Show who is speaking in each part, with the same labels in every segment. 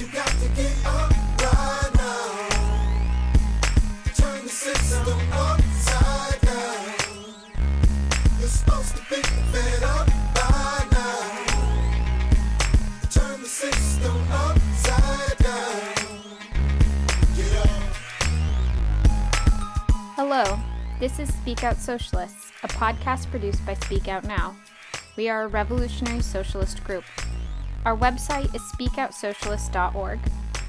Speaker 1: You got to get up right now. Turn the system upside down. You're supposed to be fed up by now. Turn the system upside down. Get up.
Speaker 2: Hello, this is Speak Out Socialists, a podcast produced by Speak Out Now. We are a revolutionary socialist group. Our website is speakoutsocialist.org.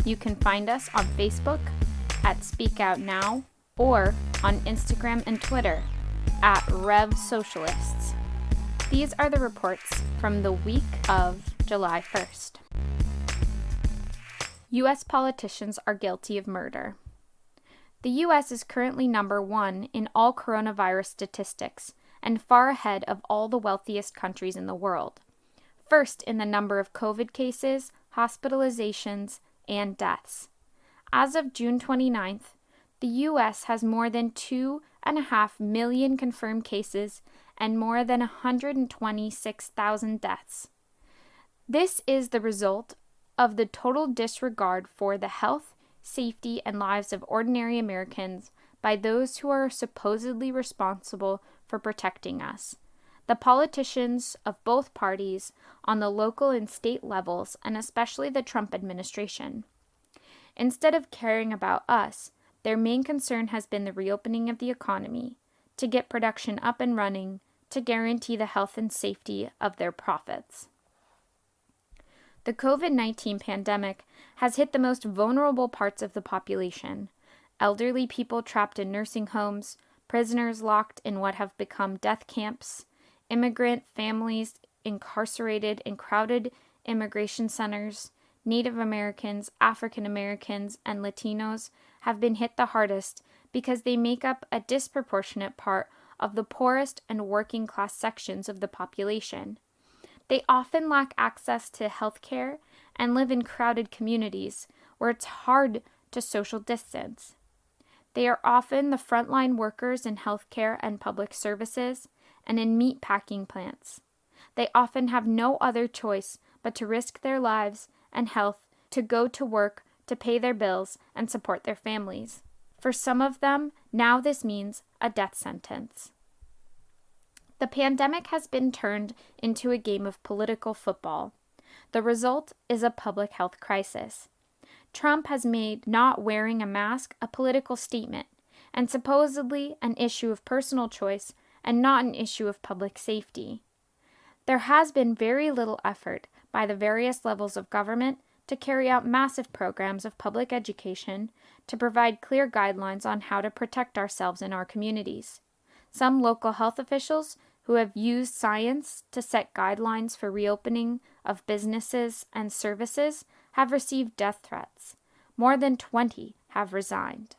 Speaker 2: You can find us on Facebook at Speak Out Now or on Instagram and Twitter at Rev Socialists. These are the reports from the week of July 1st. U.S. politicians are guilty of murder. The U.S. is currently number 1 in all coronavirus statistics and far ahead of all the wealthiest countries in the world. First in the number of COVID cases, hospitalizations, and deaths. As of June 29th, the U.S. has more than 2.5 million confirmed cases and more than 126,000 deaths. This is the result of the total disregard for the health, safety, and lives of ordinary Americans by those who are supposedly responsible for protecting us. The politicians of both parties on the local and state levels, and especially the Trump administration. Instead of caring about us, their main concern has been the reopening of the economy, to get production up and running, to guarantee the health and safety of their profits. The COVID-19 pandemic has hit the most vulnerable parts of the population: elderly people trapped in nursing homes, prisoners locked in what have become death camps, immigrant families incarcerated in crowded immigration centers. Native Americans, African Americans, and Latinos have been hit the hardest because they make up a disproportionate part of the poorest and working class sections of the population. They often lack access to health care and live in crowded communities where it's hard to social distance. They are often the frontline workers in healthcare and public services and in meat packing plants. They often have no other choice but to risk their lives and health to go to work, to pay their bills, and support their families. For some of them, now this means a death sentence. The pandemic has been turned into a game of political football. The result is a public health crisis. Trump has made not wearing a mask a political statement and supposedly an issue of personal choice and not an issue of public safety. There has been very little effort by the various levels of government to carry out massive programs of public education to provide clear guidelines on how to protect ourselves and our communities. Some local health officials who have used science to set guidelines for reopening of businesses and services have received death threats. More than 20 have resigned.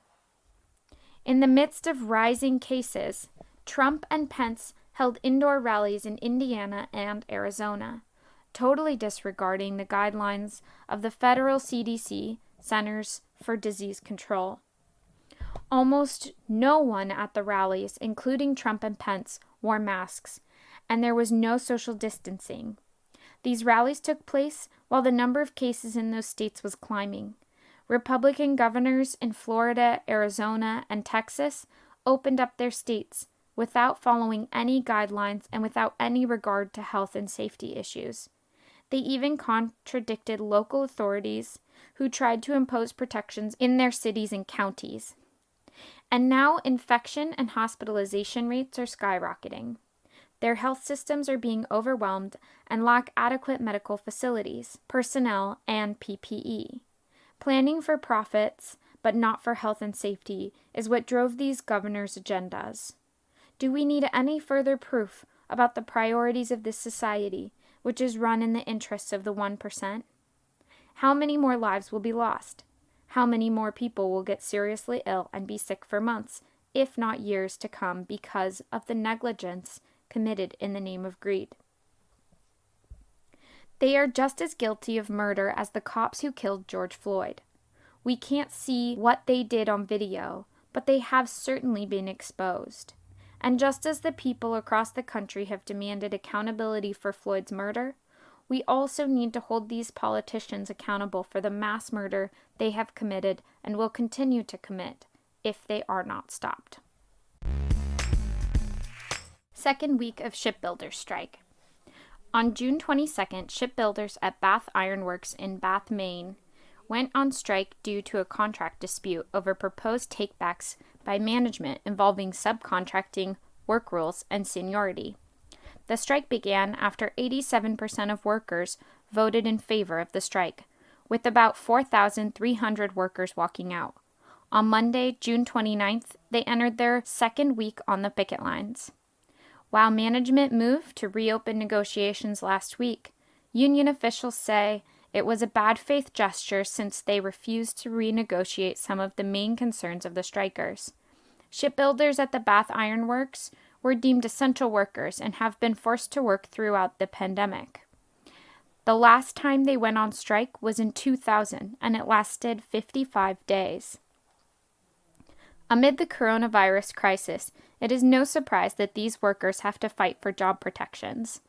Speaker 2: In the midst of rising cases, Trump and Pence held indoor rallies in Indiana and Arizona, totally disregarding the guidelines of the federal CDC, Centers for Disease Control. Almost no one at the rallies, including Trump and Pence, wore masks, and there was no social distancing. These rallies took place while the number of cases in those states was climbing. Republican governors in Florida, Arizona, and Texas opened up their states without following any guidelines and without any regard to health and safety issues. They even contradicted local authorities who tried to impose protections in their cities and counties. And now infection and hospitalization rates are skyrocketing. Their health systems are being overwhelmed and lack adequate medical facilities, personnel, and PPE. Planning for profits, but not for health and safety, is what drove these governors' agendas. Do we need any further proof about the priorities of this society, which is run in the interests of the 1%? How many more lives will be lost? How many more people will get seriously ill and be sick for months, if not years to come, because of the negligence committed in the name of greed? They are just as guilty of murder as the cops who killed George Floyd. We can't see what they did on video, but they have certainly been exposed. And just as the people across the country have demanded accountability for Floyd's murder, We also need to hold these politicians accountable for the mass murder they have committed and will continue to commit if they are not stopped. Second week of Shipbuilders Strike. On June 22nd, shipbuilders at Bath Iron Works in Bath, Maine, went on strike due to a contract dispute over proposed takebacks by management involving subcontracting, work rules, and seniority. The strike began after 87% of workers voted in favor of the strike, with about 4,300 workers walking out. On Monday, June 29th, they entered their second week on the picket lines. While management moved to reopen negotiations last week, union officials say it was a bad faith gesture since they refused to renegotiate some of the main concerns of the strikers. Shipbuilders at the Bath Iron Works were deemed essential workers and have been forced to work throughout the pandemic. The last time they went on strike was in 2000, and it lasted 55 days. Amid the coronavirus crisis, it is no surprise that these workers have to fight for job protections.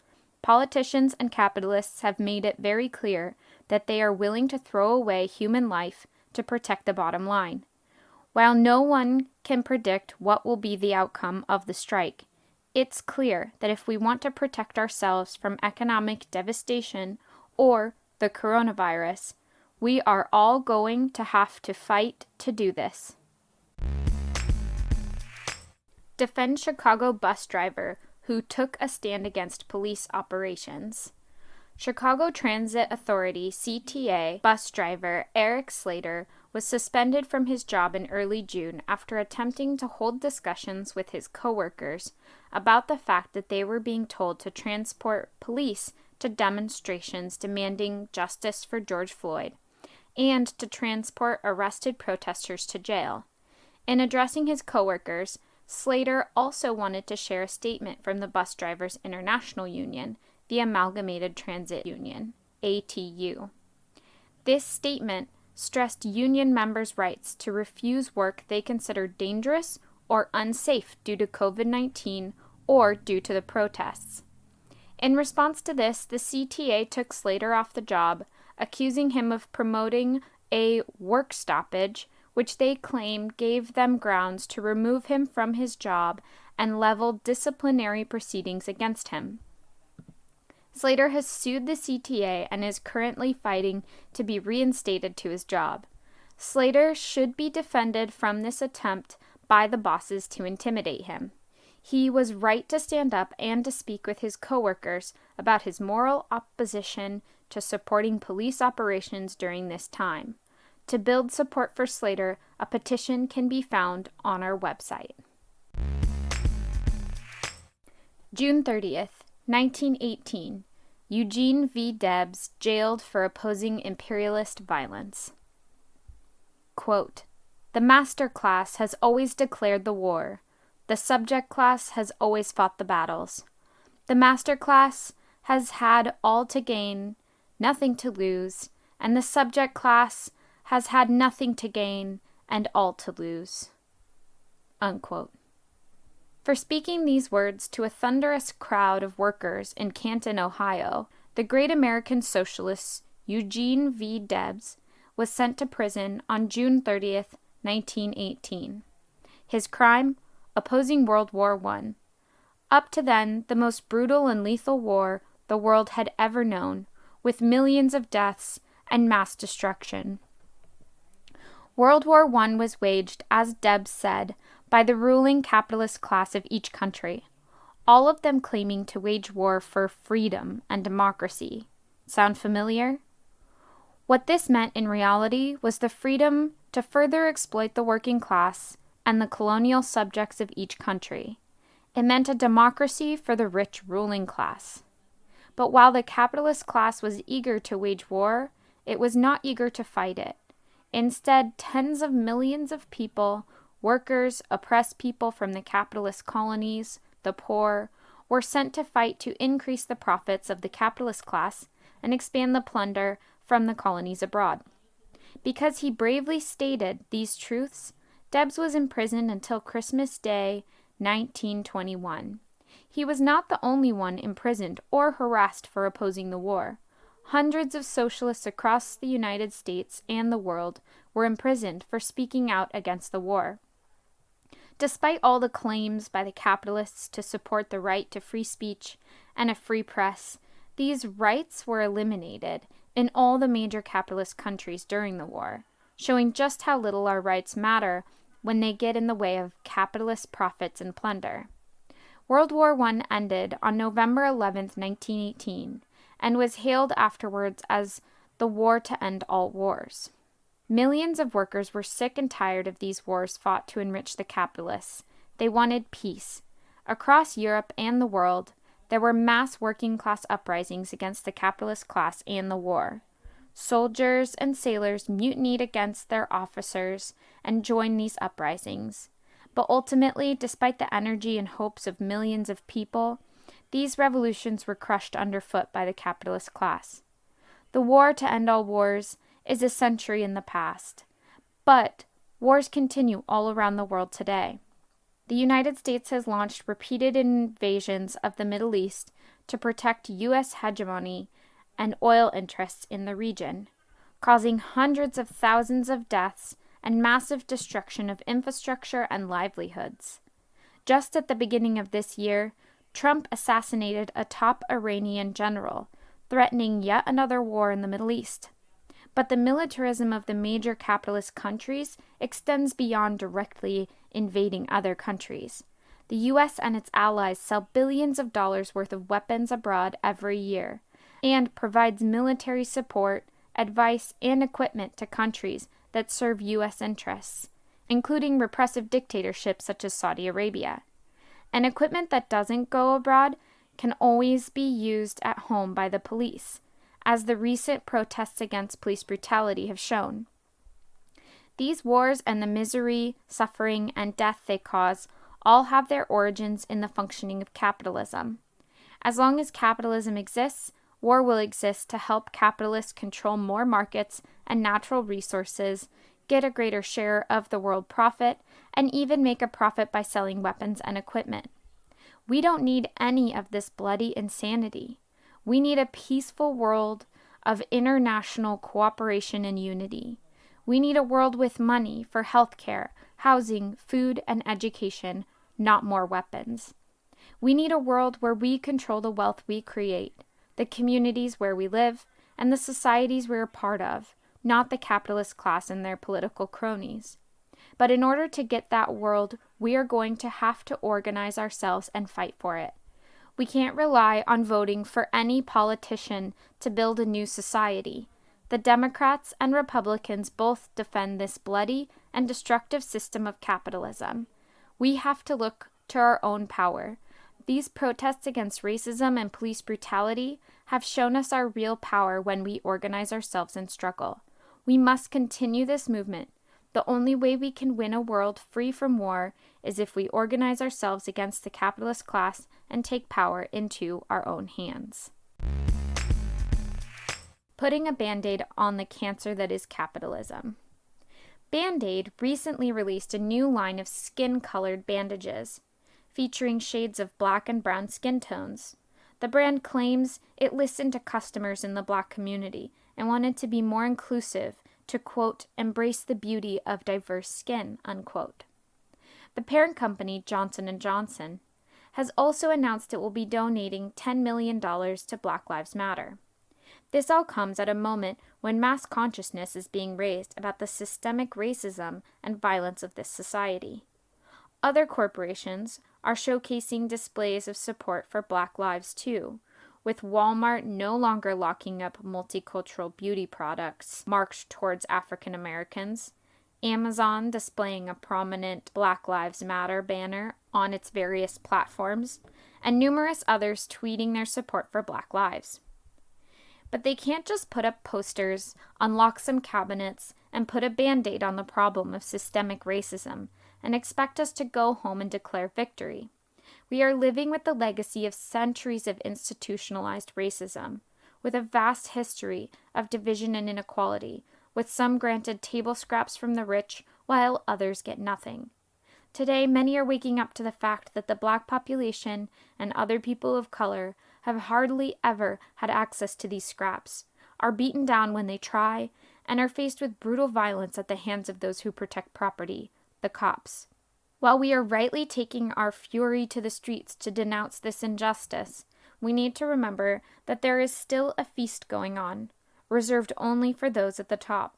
Speaker 2: Politicians and capitalists have made it very clear that they are willing to throw away human life to protect the bottom line. While no one can predict what will be the outcome of the strike, it's clear that if we want to protect ourselves from economic devastation or the coronavirus, we are all going to have to fight to do this. Defend Chicago bus driver who took a stand against police operations. Chicago Transit Authority CTA bus driver Eric Slater was suspended from his job in early June after attempting to hold discussions with his coworkers about the fact that they were being told to transport police to demonstrations demanding justice for George Floyd and to transport arrested protesters to jail. In addressing his coworkers, Slater also wanted to share a statement from the Bus Drivers International Union, the Amalgamated Transit Union, ATU. This statement stressed union members' rights to refuse work they considered dangerous or unsafe due to COVID-19 or due to the protests. In response to this, the CTA took Slater off the job, accusing him of promoting a work stoppage, which they claim gave them grounds to remove him from his job and leveled disciplinary proceedings against him. Slater has sued the CTA and is currently fighting to be reinstated to his job. Slater should be defended from this attempt by the bosses to intimidate him. He was right to stand up and to speak with his coworkers about his moral opposition to supporting police operations during this time. To build support for Slater, a petition can be found on our website. June 30th, 1918. Eugene v. Debs jailed for opposing imperialist violence. Quote, "The master class has always declared the war. The subject class has always fought the battles. The master class has had all to gain, nothing to lose, and the subject class has had nothing to gain and all to lose." Unquote. For speaking these words to a thunderous crowd of workers in Canton, Ohio, the great American socialist Eugene v. Debs was sent to prison on June 30th, 1918. His crime? Opposing World War I. Up to then, the most brutal and lethal war the world had ever known, with millions of deaths and mass destruction. World War I was waged, as Debs said, by the ruling capitalist class of each country, all of them claiming to wage war for freedom and democracy. Sound familiar? What this meant in reality was the freedom to further exploit the working class and the colonial subjects of each country. It meant a democracy for the rich ruling class. But while the capitalist class was eager to wage war, it was not eager to fight it. Instead, tens of millions of people, workers, oppressed people from the capitalist colonies, the poor, were sent to fight to increase the profits of the capitalist class and expand the plunder from the colonies abroad. Because he bravely stated these truths, Debs was imprisoned until Christmas Day, 1921. He was not the only one imprisoned or harassed for opposing the war. Hundreds of socialists across the United States and the world were imprisoned for speaking out against the war. Despite all the claims by the capitalists to support the right to free speech and a free press, these rights were eliminated in all the major capitalist countries during the war, showing just how little our rights matter when they get in the way of capitalist profits and plunder. World War I ended on November 11, 1918, and was hailed afterwards as the war to end all wars. Millions of workers were sick and tired of these wars fought to enrich the capitalists. They wanted peace. Across Europe and the world, there were mass working class uprisings against the capitalist class and the war. Soldiers and sailors mutinied against their officers and joined these uprisings. But ultimately, despite the energy and hopes of millions of people, these revolutions were crushed underfoot by the capitalist class. The war to end all wars is a century in the past, but wars continue all around the world today. The United States has launched repeated invasions of the Middle East to protect U.S. hegemony and oil interests in the region, causing hundreds of thousands of deaths and massive destruction of infrastructure and livelihoods. Just at the beginning of this year, Trump assassinated a top Iranian general, threatening yet another war in the Middle East. But the militarism of the major capitalist countries extends beyond directly invading other countries. The U.S. and its allies sell billions of dollars worth of weapons abroad every year, and provides military support, advice, and equipment to countries that serve U.S. interests, including repressive dictatorships such as Saudi Arabia. And equipment that doesn't go abroad can always be used at home by the police, as the recent protests against police brutality have shown. These wars and the misery, suffering, and death they cause all have their origins in the functioning of capitalism. As long as capitalism exists, war will exist to help capitalists control more markets and natural resources, get a greater share of the world profit, and even make a profit by selling weapons and equipment. We don't need any of this bloody insanity. We need a peaceful world of international cooperation and unity. We need a world with money for healthcare, housing, food, and education, not more weapons. We need a world where we control the wealth we create, the communities where we live, and the societies we're a part of, not the capitalist class and their political cronies. But in order to get that world, we are going to have to organize ourselves and fight for it. We can't rely on voting for any politician to build a new society. The Democrats and Republicans both defend this bloody and destructive system of capitalism. We have to look to our own power. These protests against racism and police brutality have shown us our real power when we organize ourselves and struggle. We must continue this movement. The only way we can win a world free from war is if we organize ourselves against the capitalist class and take power into our own hands. Putting a Band-Aid on the cancer that is capitalism. Band-Aid recently released a new line of skin-colored bandages, featuring shades of black and brown skin tones. The brand claims it listened to customers in the Black community and wanted to be more inclusive to, quote, embrace the beauty of diverse skin, unquote. The parent company, Johnson & Johnson, has also announced it will be donating $10 million to Black Lives Matter. This all comes at a moment when mass consciousness is being raised about the systemic racism and violence of this society. Other corporations are showcasing displays of support for Black lives too, with Walmart no longer locking up multicultural beauty products marked towards African Americans, Amazon displaying a prominent Black Lives Matter banner on its various platforms, and numerous others tweeting their support for Black lives. But they can't just put up posters, unlock some cabinets, and put a Band-Aid on the problem of systemic racism and expect us to go home and declare victory. We are living with the legacy of centuries of institutionalized racism, with a vast history of division and inequality, with some granted table scraps from the rich while others get nothing. Today, many are waking up to the fact that the Black population and other people of color have hardly ever had access to these scraps, are beaten down when they try, and are faced with brutal violence at the hands of those who protect property, the cops. While we are rightly taking our fury to the streets to denounce this injustice, we need to remember that there is still a feast going on, reserved only for those at the top.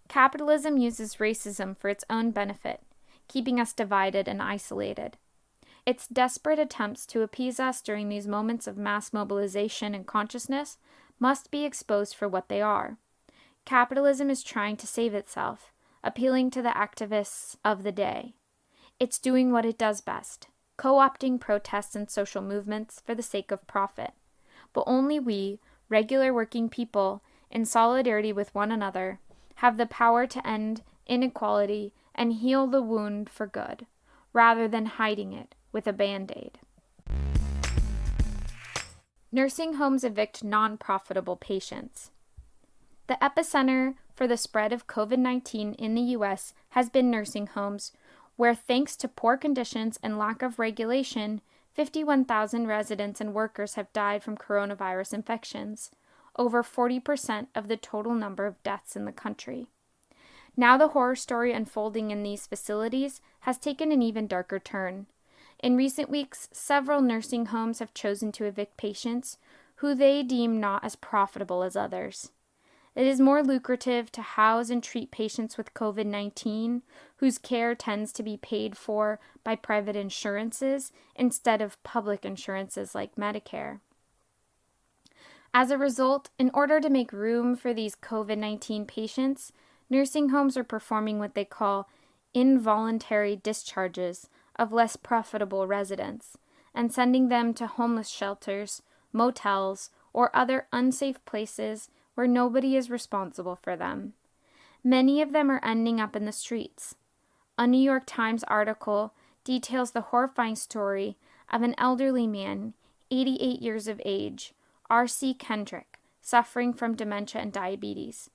Speaker 2: Capitalism uses racism for its own benefit, keeping us divided and isolated. Its desperate attempts to appease us during these moments of mass mobilization and consciousness must be exposed for what they are. Capitalism is trying to save itself, appealing to the activists of the day. It's doing what it does best, co-opting protests and social movements for the sake of profit. But only we, regular working people, in solidarity with one another, have the power to end inequality and heal the wound for good, rather than hiding it with a Band-Aid. Nursing homes evict non-profitable patients. The epicenter for the spread of COVID-19 in the U.S. has been nursing homes, where thanks to poor conditions and lack of regulation, 51,000 residents and workers have died from coronavirus infections, over 40% of the total number of deaths in the country. Now the horror story unfolding in these facilities has taken an even darker turn. In recent weeks, several nursing homes have chosen to evict patients who they deem not as profitable as others. It is more lucrative to house and treat patients with COVID-19, whose care tends to be paid for by private insurances instead of public insurances like Medicare. As a result, in order to make room for these COVID-19 patients, nursing homes are performing what they call involuntary discharges of less profitable residents and sending them to homeless shelters, motels, or other unsafe places where nobody is responsible for them. Many of them are ending up in the streets. A New York Times article details the horrifying story of an elderly man, 88 years of age, R.C. Kendrick, suffering from dementia and diabetes.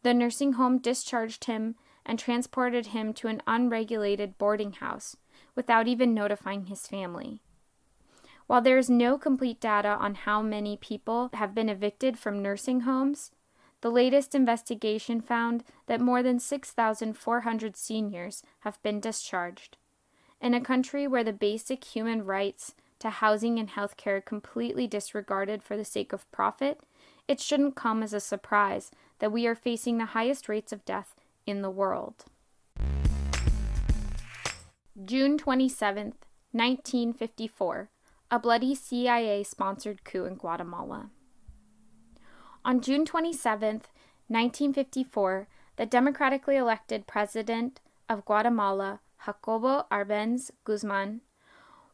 Speaker 2: The nursing home discharged him and transported him to an unregulated boarding house without even notifying his family. While there is no complete data on how many people have been evicted from nursing homes, the latest investigation found that more than 6,400 seniors have been discharged. In a country where the basic human rights to housing and health care are completely disregarded for the sake of profit, it shouldn't come as a surprise that we are facing the highest rates of death in the world. June 27, 1954. A bloody CIA-sponsored coup in Guatemala. On June 27, 1954, the democratically elected president of Guatemala, Jacobo Arbenz Guzman,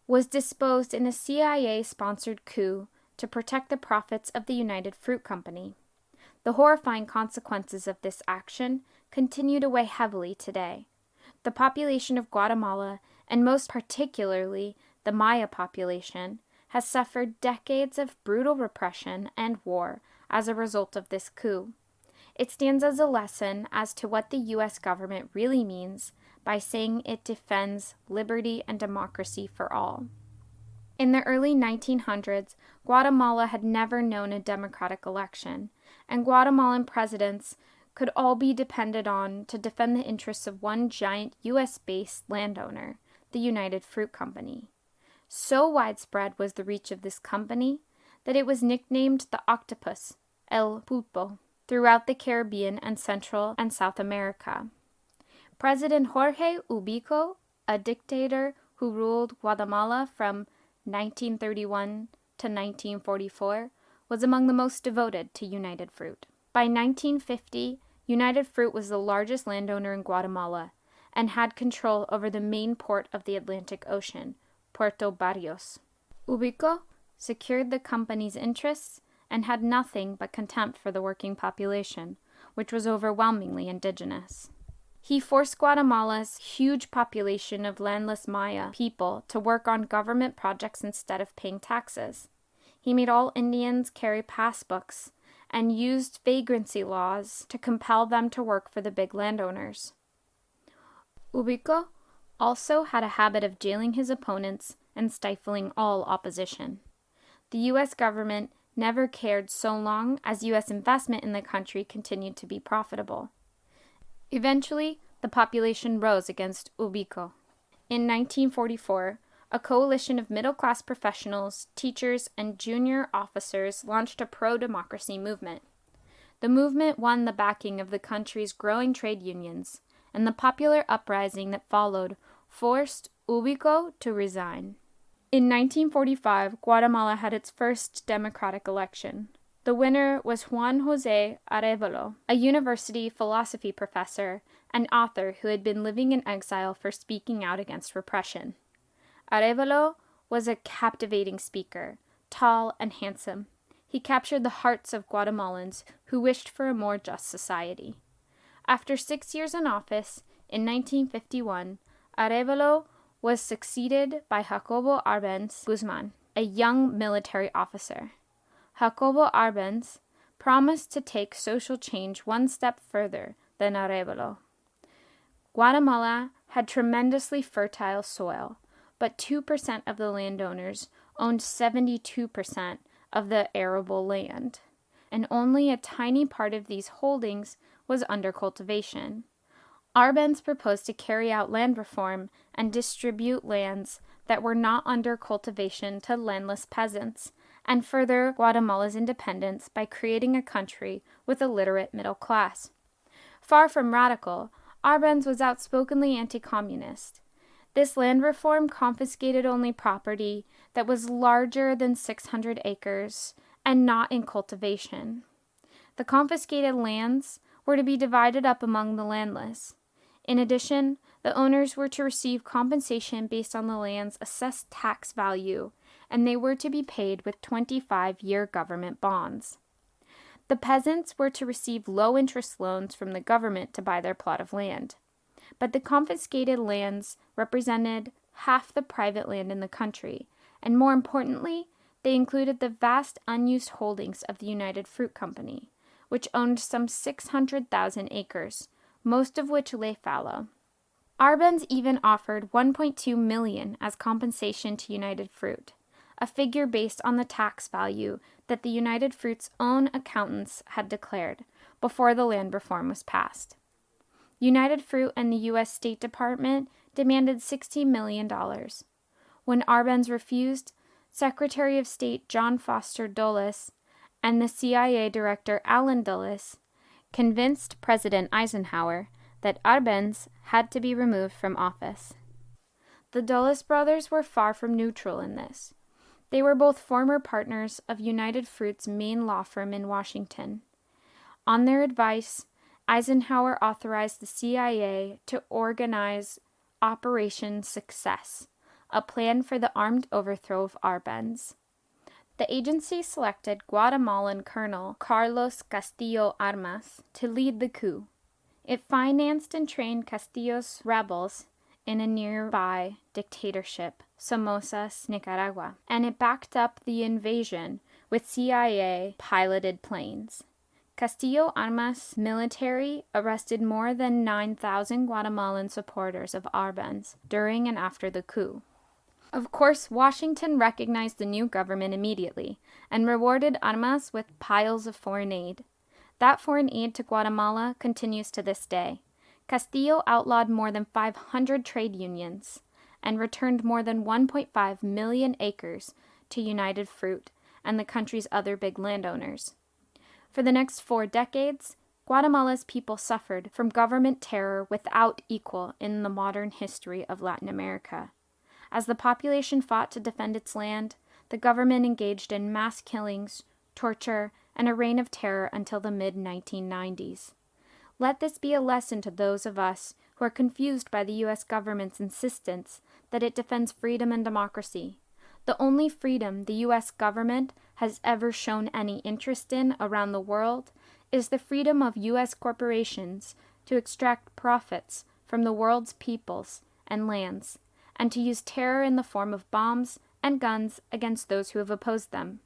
Speaker 2: was disposed in a CIA-sponsored coup to protect the profits of the United Fruit Company. The horrifying consequences of this action continue to weigh heavily today. The population of Guatemala, and most particularly the Maya population, has suffered decades of brutal repression and war as a result of this coup. It stands as a lesson as to what the U.S. government really means by saying it defends liberty and democracy for all. In the early 1900s, Guatemala had never known a democratic election, and Guatemalan presidents could all be depended on to defend the interests of one giant U.S.-based landowner, the United Fruit Company. So widespread was the reach of this company that it was nicknamed the octopus, El Pulpo, throughout the Caribbean and Central and South America. President Jorge Ubico, a dictator who ruled Guatemala from 1931 to 1944, was among the most devoted to United Fruit. By 1950, United Fruit was the largest landowner in Guatemala and had control over the main port of the Atlantic Ocean, Puerto Barrios. Ubico secured the company's interests and had nothing but contempt for the working population, which was overwhelmingly indigenous. He forced Guatemala's huge population of landless Maya people to work on government projects instead of paying taxes. He made all Indians carry passbooks and used vagrancy laws to compel them to work for the big landowners. Ubico also had a habit of jailing his opponents and stifling all opposition. The U.S. government never cared so long as U.S. investment in the country continued to be profitable. Eventually, the population rose against Ubico. In 1944, a coalition of middle-class professionals, teachers, and junior officers launched a pro-democracy movement. The movement won the backing of the country's growing trade unions, and the popular uprising that followed forced Ubico to resign. In 1945, Guatemala had its first democratic election. The winner was Juan José Arevalo, a university philosophy professor and author who had been living in exile for speaking out against repression. Arevalo was a captivating speaker, tall and handsome. He captured the hearts of Guatemalans who wished for a more just society. After 6 years in office, in 1951, Arevalo was succeeded by Jacobo Arbenz Guzman, a young military officer. Jacobo Arbenz promised to take social change one step further than Arevalo. Guatemala had tremendously fertile soil, but 2% of the landowners owned 72% of the arable land, and only a tiny part of these holdings was under cultivation. Arbenz proposed to carry out land reform and distribute lands that were not under cultivation to landless peasants, and further Guatemala's independence by creating a country with a literate middle class. Far from radical, Arbenz was outspokenly anti-communist. This land reform confiscated only property that was larger than 600 acres and not in cultivation. The confiscated lands were to be divided up among the landless. In addition, the owners were to receive compensation based on the land's assessed tax value, and they were to be paid with 25-year government bonds. The peasants were to receive low-interest loans from the government to buy their plot of land. But the confiscated lands represented half the private land in the country, and more importantly, they included the vast unused holdings of the United Fruit Company, which owned some 600,000 acres, most of which lay fallow. Arbenz even offered $1.2 million as compensation to United Fruit, a figure based on the tax value that the United Fruit's own accountants had declared before the land reform was passed. United Fruit and the U.S. State Department demanded $60 million. When Arbenz refused, Secretary of State John Foster Dulles and the CIA Director Allen Dulles convinced President Eisenhower that Arbenz had to be removed from office. The Dulles brothers were far from neutral in this. They were both former partners of United Fruit's main law firm in Washington. On their advice, Eisenhower authorized the CIA to organize Operation Success, a plan for the armed overthrow of Arbenz. The agency selected Guatemalan Colonel Carlos Castillo Armas to lead the coup. It financed and trained Castillo's rebels in a nearby dictatorship, Somozas, Nicaragua, and it backed up the invasion with CIA-piloted planes. Castillo Armas' military arrested more than 9,000 Guatemalan supporters of Arbenz during and after the coup. Of course, Washington recognized the new government immediately and rewarded Armas with piles of foreign aid. That foreign aid to Guatemala continues to this day. Castillo outlawed more than 500 trade unions and returned more than 1.5 million acres to United Fruit and the country's other big landowners. For the next 4 decades, Guatemala's people suffered from government terror without equal in the modern history of Latin America. As the population fought to defend its land, the government engaged in mass killings, torture, and a reign of terror until the mid-1990s. Let this be a lesson to those of us who are confused by the U.S. government's insistence that it defends freedom and democracy. The only freedom the U.S. government has ever shown any interest in around the world is the freedom of U.S. corporations to extract profits from the world's peoples and lands, and to use terror in the form of bombs and guns against those who have opposed them.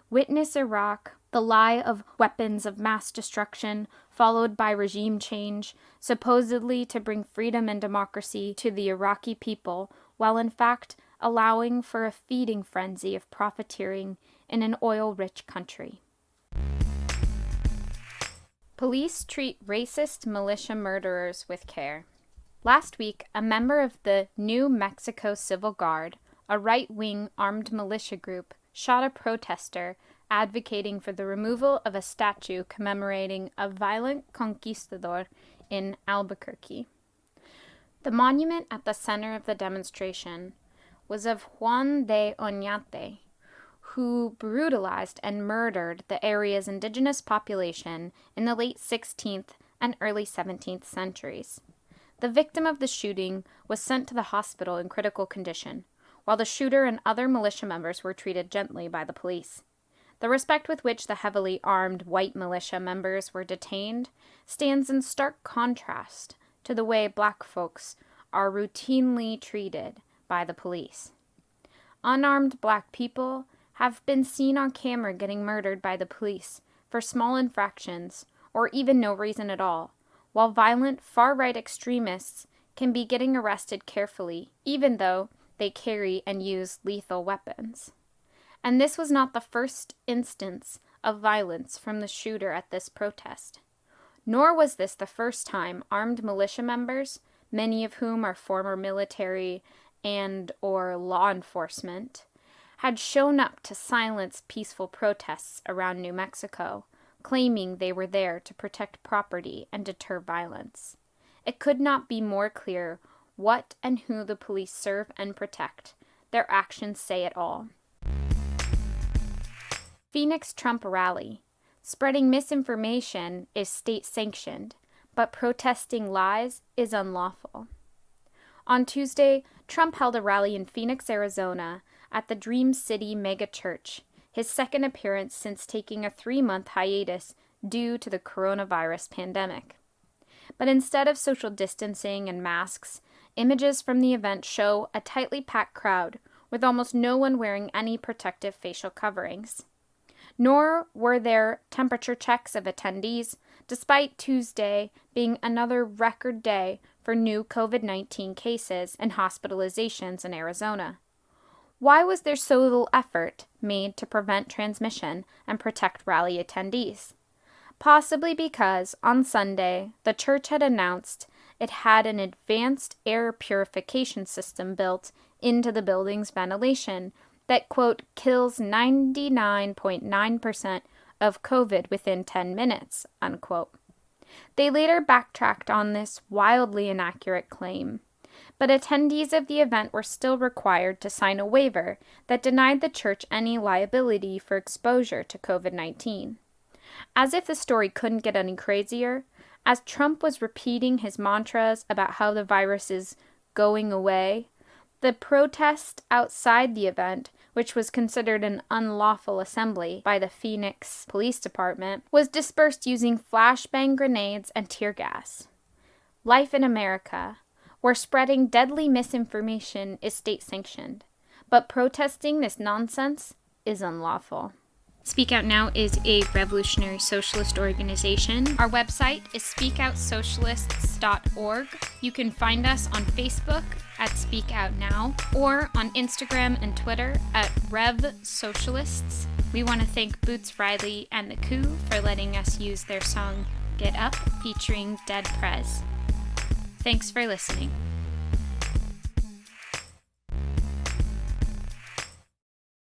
Speaker 2: Witness Iraq, the lie of weapons of mass destruction, followed by regime change, supposedly to bring freedom and democracy to the Iraqi people, while in fact allowing for a feeding frenzy of profiteering in an oil-rich country. Police treat racist militia murderers with care. Last week, a member of the New Mexico Civil Guard, a right-wing armed militia group, shot a protester advocating for the removal of a statue commemorating a violent conquistador in Albuquerque. The monument at the center of the demonstration was of Juan de Oñate, who brutalized and murdered the area's indigenous population in the late 16th and early 17th centuries. The victim of the shooting was sent to the hospital in critical condition, while the shooter and other militia members were treated gently by the police. The respect with which the heavily armed white militia members were detained stands in stark contrast to the way black folks are routinely treated by the police. Unarmed black people have been seen on camera getting murdered by the police for small infractions or even no reason at all, while violent far-right extremists can be getting arrested carefully, even though they carry and use lethal weapons. And this was not the first instance of violence from the shooter at this protest. Nor was this the first time armed militia members, many of whom are former military and/or law enforcement, had shown up to silence peaceful protests around New Mexico, claiming they were there to protect property and deter violence. It could not be more clear what and who the police serve and protect. Their actions say it all. Phoenix Trump rally. Spreading misinformation is state-sanctioned, but protesting lies is unlawful. On Tuesday, Trump held a rally in Phoenix, Arizona, at the Dream City Mega Church, his second appearance since taking a 3-month hiatus due to the coronavirus pandemic. But instead of social distancing and masks, images from the event show a tightly packed crowd with almost no one wearing any protective facial coverings. Nor were there temperature checks of attendees, despite Tuesday being another record day for new COVID-19 cases and hospitalizations in Arizona. Why was there so little effort made to prevent transmission and protect rally attendees? Possibly because, on Sunday, the church had announced it had an advanced air purification system built into the building's ventilation that, quote, kills 99.9% of COVID within 10 minutes, unquote. They later backtracked on this wildly inaccurate claim, but attendees of the event were still required to sign a waiver that denied the church any liability for exposure to COVID-19. As if the story couldn't get any crazier, as Trump was repeating his mantras about how the virus is going away, the protest outside the event, which was considered an unlawful assembly by the Phoenix Police Department, was dispersed using flashbang grenades and tear gas. Life in America, where spreading deadly misinformation is state-sanctioned, but protesting this nonsense is unlawful. Speak Out Now is a revolutionary socialist organization. Our website is speakoutsocialists.org. You can find us on Facebook at Speak Out Now or on Instagram and Twitter at Rev Socialists. We want to thank Boots Riley and the Coup for letting us use their song Get Up featuring Dead Prez. Thanks for listening.